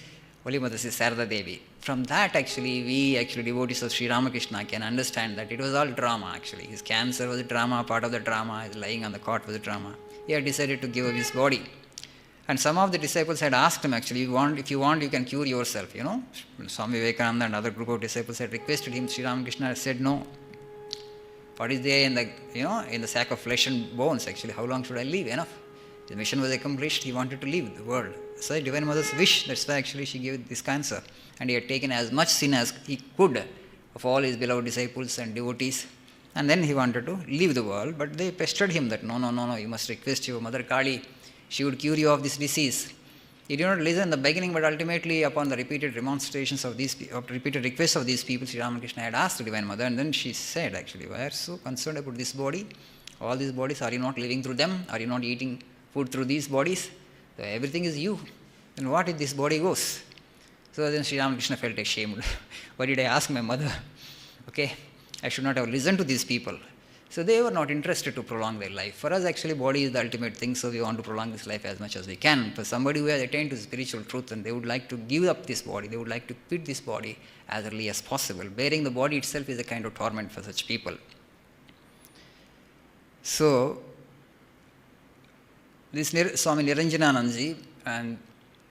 Holy Mother Sarada Devi. From that actually, we actually devotees of Sri Ramakrishna can understand that it was all drama actually. His cancer was a drama, part of the drama, his lying on the cot was a drama. He had decided to give up his body. And some of the disciples had asked him actually, if you want, you can cure yourself, Swami Vivekananda and other group of disciples had requested him. Sri Ramakrishna said, "No. What is there in the sack of flesh and bones actually? How long should I live? Enough." The mission was accomplished. He wanted to leave the world. So Divine Mother's wish, that's why actually she gave this cancer. And he had taken as much sin as he could of all his beloved disciples and devotees. And then he wanted to leave the world, but they pestered him that, no, you must request your Mother Kali. She would cure you of this disease. He did not listen in the beginning, but ultimately upon the repeated remonstrations of repeated requests of these people, Sri Ramakrishna had asked the Divine Mother, and then she said actually, "Why are you so concerned about this body? All these bodies, are you not living through them? Are you not eating food through these bodies? So everything is you. Then what if this body goes?" So then Sri Ramakrishna felt ashamed. Why did I ask my mother? Okay, I should not have listened to these people. So they were not interested to prolong their life. For us, actually, body is the ultimate thing, so we want to prolong this life as much as we can. For somebody who has attained to spiritual truth and they would like to give up this body, they would like to quit this body as early as possible. Bearing the body itself is a kind of torment for such people. So, this Swami Niranjananandji, and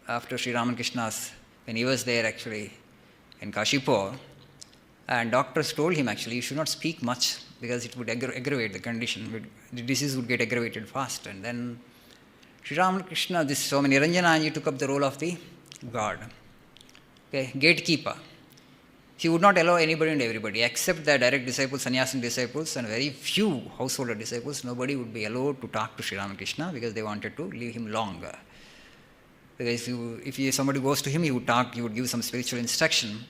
after Sri Ramakrishna's, when he was there actually in Kashipur, and doctors told him actually, you should not speak much because it would aggravate the condition. The disease would get aggravated fast. And then Sri Ramakrishna, this Swami Niranjananji took up the role of the guard, okay, gatekeeper. He would not allow anybody and everybody, except the direct disciples, sannyasin disciples, and very few householder disciples. Nobody would be allowed to talk to Sri Ramakrishna because they wanted to leave him long. Because if somebody goes to him, he would talk, he would give some spiritual instruction,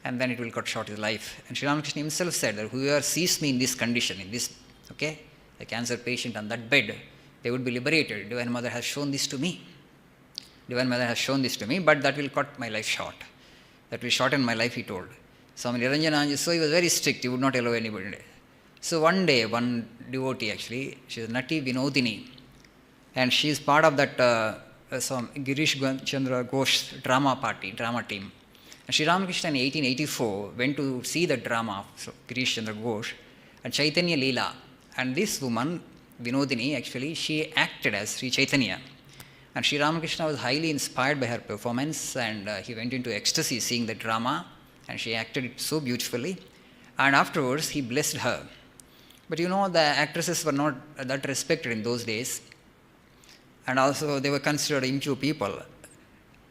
and then it will cut short his life. And Sri Ramakrishna himself said that whoever sees me in this condition, in this, okay, a cancer patient on that bed, they would be liberated. Divine Mother has shown this to me. Divine Mother has shown this to me, but that will cut my life short. That will shorten my life, he told. Swami Niranjananji, so he was very strict, he would not allow anybody. So one day, one devotee actually, she is Nati Vinodini, and she is part of that some Girish Chandra Ghosh drama team. And Sri Ramakrishna in 1884 went to see the drama of Girish Chandra Ghosh and Chaitanya Leela. And this woman, Vinodini, actually, she acted as Sri Chaitanya. And Sri Ramakrishna was highly inspired by her performance, and he went into ecstasy seeing the drama, and she acted it so beautifully. And afterwards, he blessed her. But you know, the actresses were not that respected in those days. And also, they were considered impure people.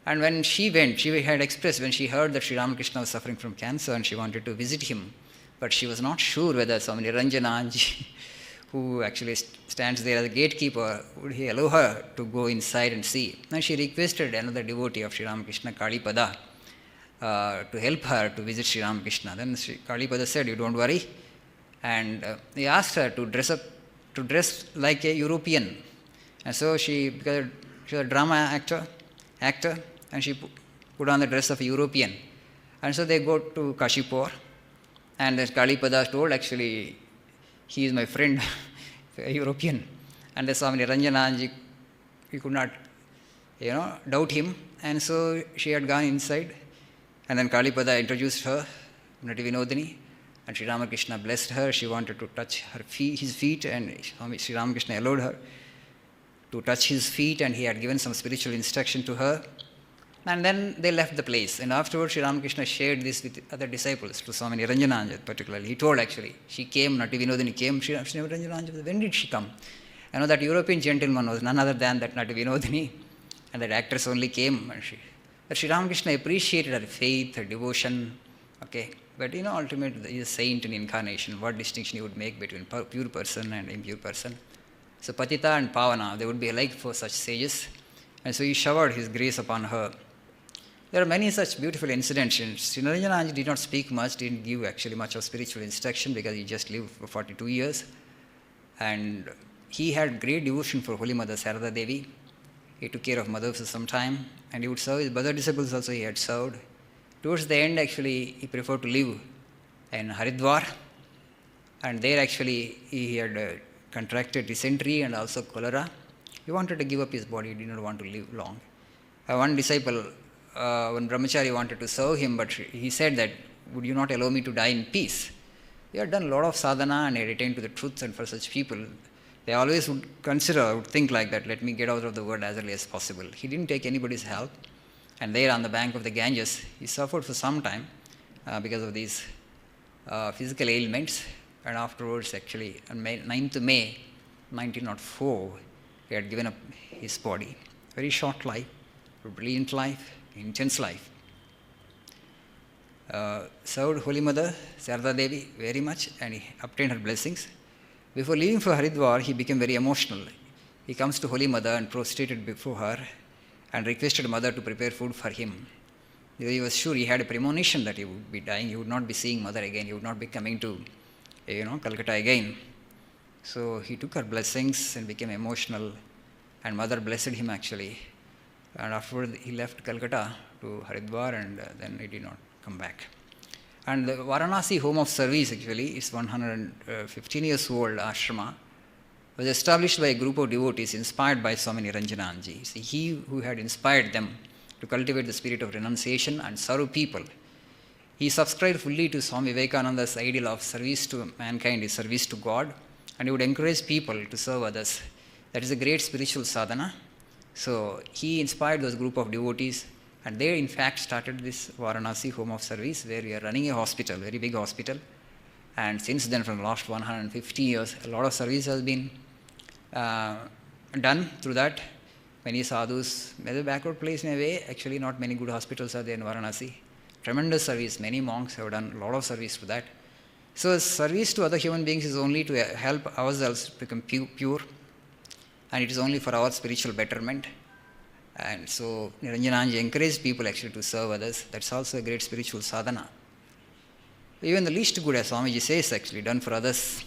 And when she went, she had expressed, when she heard that Sri Ramakrishna was suffering from cancer and she wanted to visit him, but she was not sure whether Swami Niranjananji, who actually stands there as a gatekeeper, would he allow her to go inside and see. And she requested another devotee of Sri Ramakrishna, Kalipada, to help her to visit Sri Ramakrishna. Then Kalipada said, you don't worry. And he asked her to dress like a European. And so because she was a drama actor, and she put on the dress of a European. And so they go to Kashipur, and the Kalipada told, actually, he is my friend, a European. And the Swami Niranjananji, he could not, doubt him. And so she had gone inside, and then Kalipada introduced her, Nati Vinodini, and Sri Ramakrishna blessed her. She wanted to touch his feet, and Sri Ramakrishna allowed her to touch his feet, and he had given some spiritual instruction to her. And then they left the place. And afterwards, Sri Ramakrishna shared this with other disciples, to Swami Niranjananji particularly. He told actually, she came, Nati Vinodini came, Sri Niranjananji, when did she come? I know that European gentleman was none other than that Nati Vinodini, and that actress only came. But Sri Ramakrishna appreciated her faith, her devotion, okay. But ultimately, he is a saint in incarnation. What distinction he would make between pure person and impure person? So Patita and Pavana, they would be alike for such sages. And so he showered his grace upon her. There are many such beautiful incidents. Sri Niranjananji did not speak much, didn't give actually much of spiritual instruction because he just lived for 42 years. And he had great devotion for Holy Mother Sarada Devi. He took care of mother for some time, and he would serve his brother disciples also he had served. Towards the end, actually, he preferred to live in Haridwar. And there actually he had contracted dysentery and also cholera. He wanted to give up his body, he did not want to live long. One disciple, when Brahmachari wanted to serve him, but he said that, would you not allow me to die in peace? He had done a lot of sadhana and he had attained to the truth, and for such people, they always would think like that, let me get out of the world as early as possible. He didn't take anybody's help, and there on the bank of the Ganges, he suffered for some time because of these physical ailments. And afterwards, actually, on 9th May 1904, he had given up his body. Very short life, brilliant life, intense life. Served Holy Mother, Sarada Devi, very much, and he obtained her blessings. Before leaving for Haridwar, he became very emotional. He comes to Holy Mother and prostrated before her and requested Mother to prepare food for him. He was sure, he had a premonition that he would be dying, he would not be seeing Mother again, he would not be coming to Calcutta again. So he took her blessings and became emotional, and Mother blessed him actually. And afterward, he left Calcutta to Haridwar, and then he did not come back. And the Varanasi Home of Service actually is 115 years old ashrama. Was established by a group of devotees inspired by Swami Niranjananji. See, he who had inspired them to cultivate the spirit of renunciation and serve people. He subscribed fully to Swami Vivekananda's ideal of service to mankind is service to God, and he would encourage people to serve others. That is a great spiritual sadhana. So he inspired those group of devotees, and they in fact started this Varanasi Home of Service, where we are running a hospital, very big hospital. And since then, from the last 150 years, a lot of service has been done through that. Many sadhus, maybe backward place in a way, actually not many good hospitals are there in Varanasi. Tremendous service, many monks have done a lot of service to that. So service to other human beings is only to help ourselves become pure, and it is only for our spiritual betterment. And so Niranjananji encouraged people actually to serve others. That's also a great spiritual sadhana. Even the least good, as Swamiji says, actually done for others,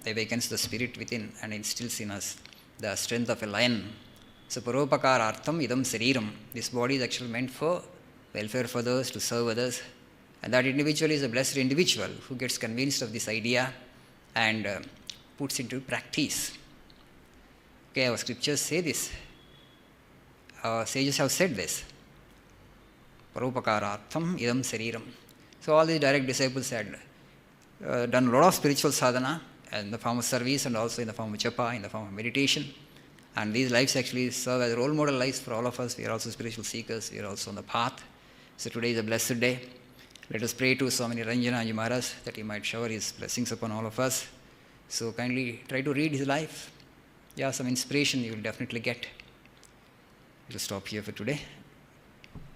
awakens the spirit within and instills in us the strength of a lion. So paropakaraartham idam sariram. This body is actually meant for welfare for others, to serve others. And that individual is a blessed individual who gets convinced of this idea and puts into practice. Okay, our scriptures say this. Our sages have said this. Paropakaraartham idam sariram. So all these direct disciples had done a lot of spiritual sadhana in the form of service and also in the form of japa, in the form of meditation. And these lives actually serve as role model lives for all of us. We are also spiritual seekers. We are also on the path. So today is a blessed day. Let us pray to Swami Niranjananji Maharaj that he might shower his blessings upon all of us. So kindly try to read his life. Yeah, some inspiration you will definitely get. We'll stop here for today.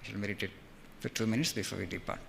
We shall meditate for 2 minutes before we depart.